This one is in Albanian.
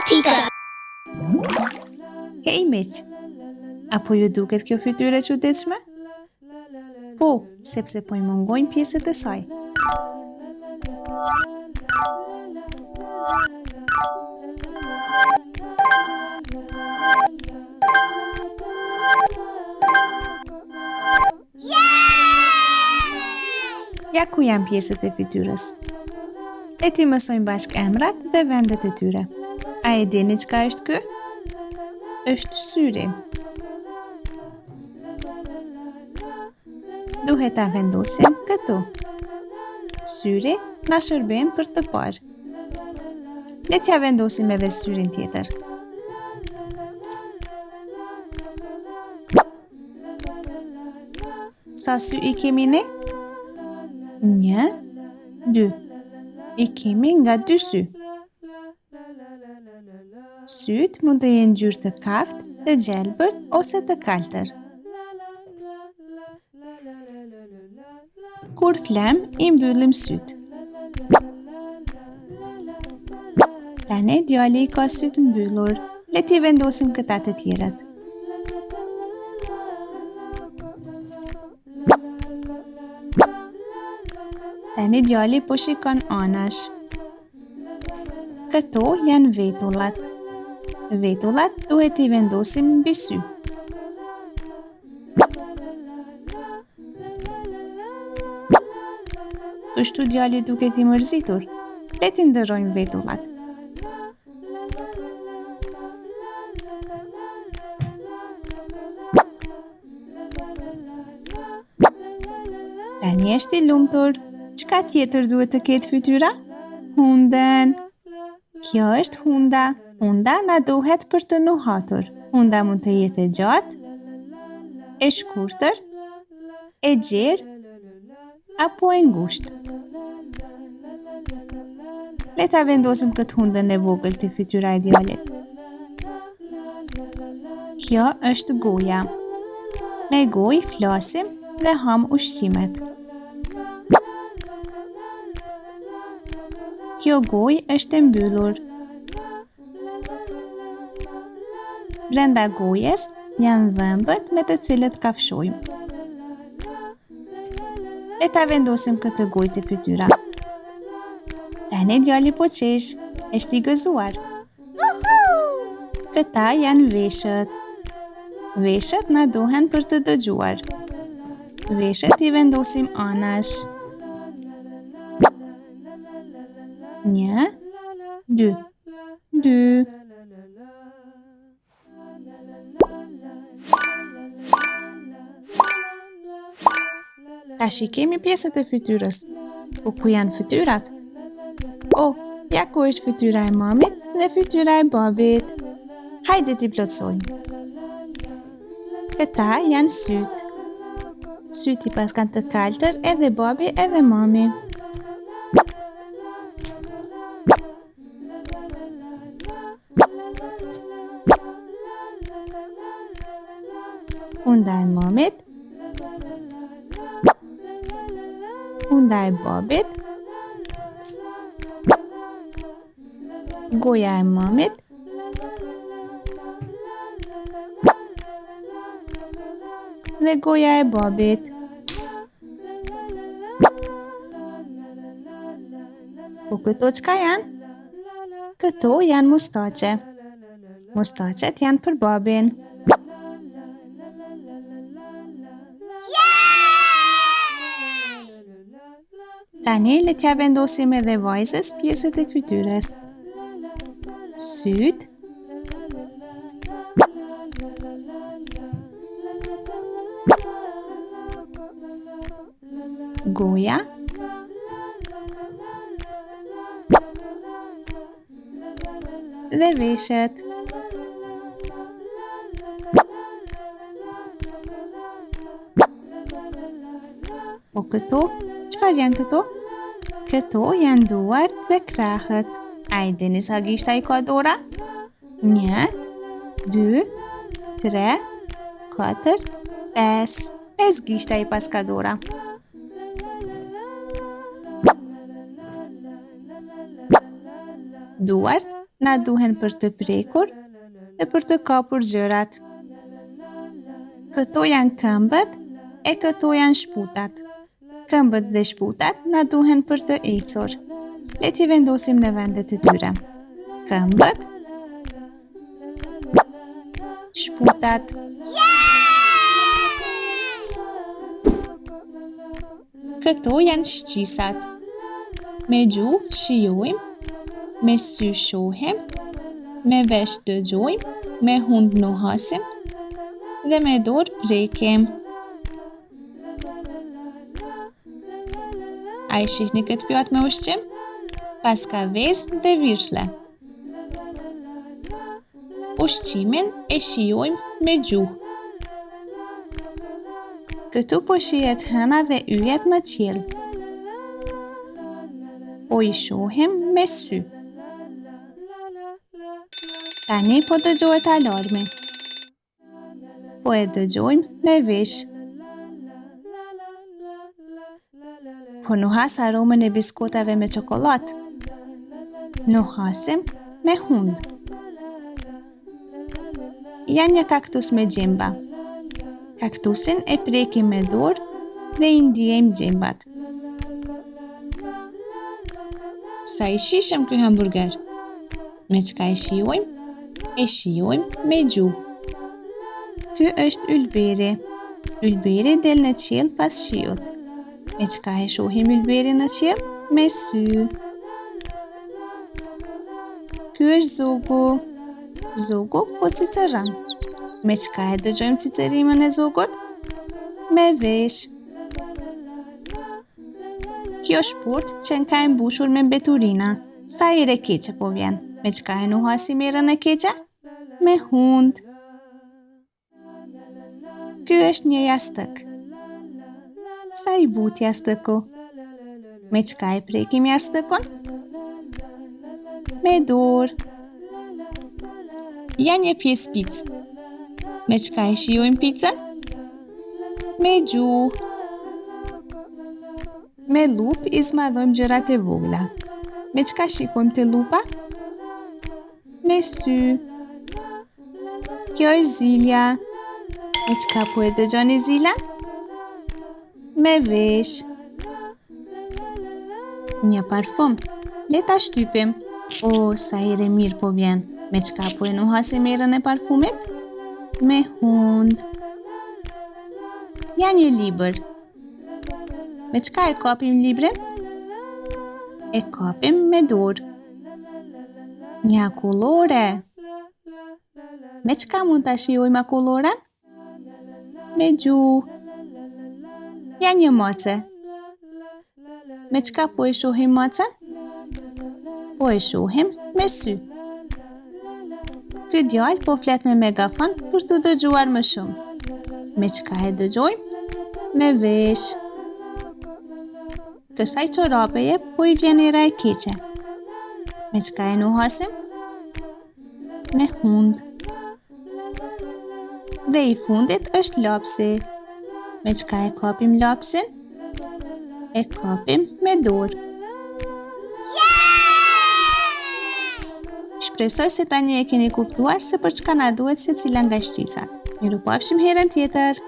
Matematika. Hej miq, apo ju duket kjo fytyrë e çuditshme? Po, sepse po I mungojnë pjesët e saj. Ja ku janë pjesët e fytyrës. Le ti mësojmë bashkë emrat dhe vendet e tyre. A e dini çka është ky? Është syri. Duhet ta vendosim këtu. Syri na shërben për të parë. Le t'ja vendosim edhe syrin tjetër. Sa sy I kemi ne? 1, 2. I kemi nga 2 sy. Syt mund të jenë ngjyrë të kaftë, të gjelbërt ose të kaltër. Kur flem, I mbyllim syt. Tani djali I ka syt mbyllur. Le t'i vendosim këta të tjerët. Tani djali po shikon anash. Këto janë vetullat. Vetullat duhet I vendosim mbi sy. Kështu djali duket I mërzitur. Le t'i ndërrojmë vetullat. Tani është I lumtur. Çka tjetër duhet të ketë fytyra? Hunden. Kjo është hunda. Hunda na duhet për të nuhatur. Hunda mund të jetë e gjatë, e shkurtër, e gjerë, apo e ngushtë. Le ta vendosim këtë hundën e vogël te fytyra e djalit. Kjo është goja. Me gojë flasim dhe ham ushqimet. Kjo gojë është e mbyllur. Brenda gojës janë dhëmbët me të cilët kafshojmë. Le ta vendosim këtë gojë te fytyra. Tani djali po qesh, është I gëzuar. Këta janë veshët. Veshët na duhen për të dëgjuar. Veshët I vendosim anash. 1, 2, 2. Tash I kemi pjesët e fytyrës. Po ku janë fytyrat? Ja ku është fytyra e mamit dhe fytyra e babit. Hajde t'i plotsojmë. Këta janë syt. Syt I pas kanë të kaltër edhe babi edhe mami. Hunda e mamit, hunda e babit, goja e mamit, dhe goja e babit. Po këto çka janë? Këto janë mustaqe. Mustaqet janë për babin. Tani le t'ja vendosim edhe vajzës pjesët e fytyrës. Syt, goja, dhe veshët. Po këto, çfarë janë këto? Këto janë duart dhe krahët. A I dini sa gishta I ka dora? 1, 2, 3, 4, 5. 5 gishta I pas ka dora. Duart na duhen për të prekur dhe për të kapur gjërat. Këto janë këmbët e këto janë shputat. Këmbët dhe shputat na duhen për të ecur. Le t'i vendosim në vendet e tyre. Këmbët, shputat. Këto janë shqisat. Me gjuhë shijojmë, me sy shohim, me vesh dëgjojmë, me hund nuhasim dhe me dorë prekim. A i shihni këtë pjatë me ushqim? Pas ka vezë dhe virshle. Ushqimin e shijojmë me gjuhë. Këtu po shihet hëna dhe yjet në qiell. Po i shohim me sy. Tani po dëgjohet alarmi. Po e dëgjojmë me vesh. Po nuhas aromën e biskotave me çokollatë. Nuhasim me hund. Janë një kaktus me gjemba. Kaktusin e prekim me dorë dhe i ndijejmë gjembat. Sa i shishëm ky hamburger? Me çka e shijojmë? E shijojmë me gjuhë. Ky është ylberi. Ylberi del në qiell pas shiut. Me çka e shohim ylberin në qiell? Me sy. Ky është zogu. Zogu po cicëron. Me çka e dëgjojmë cicërimën e zogut? Me vesh. Kjo shpurt qenë ka e mbushur me mbeturina. Sa i re keqe po vjen. Me çka e nuhasim erën e keqe? Me hund. Ky është një jastëk. Sa i butë jastëku? Me çka e prekim jastëkun? Me dorë. Janë një pjesë picë. Me çka e shijojmë picën? Me gjuhë. Me lup i zmadhojmë gjërat e vogla. Me çka shikojmë te lupa? Me sy. Kjo është zilja. Me çka po e dëgjoni zilan? Me vesh. Një parfum. Le ta shtypim. O, sa ere mirë po vjen. Me çka po e nuhasim erën e parfumit? Me hund. Ja një libër. Me çka e kapim librin? E kapim me dorë. Një akullore. Me çka mund ta shijojmë akulloren? Me gjuhë. Ja një mace. Me çka po e shohim macen? Po e shohim me sy. Ky djalë po flet me megafon për të dëgjuar më shumë. Me çka e dëgjojmë? Me vesh. Kësaj çorapeje po i vjen era e keqe. Me çka e nuhasim? Me hund. Dhe i fundit është lapsi. Me çka e kapim lapsin? E kapim me dorë. Shpresoj se tani e keni kuptuar se për çka na duhet secila nga shqisat. Mirupafshim herën tjetër.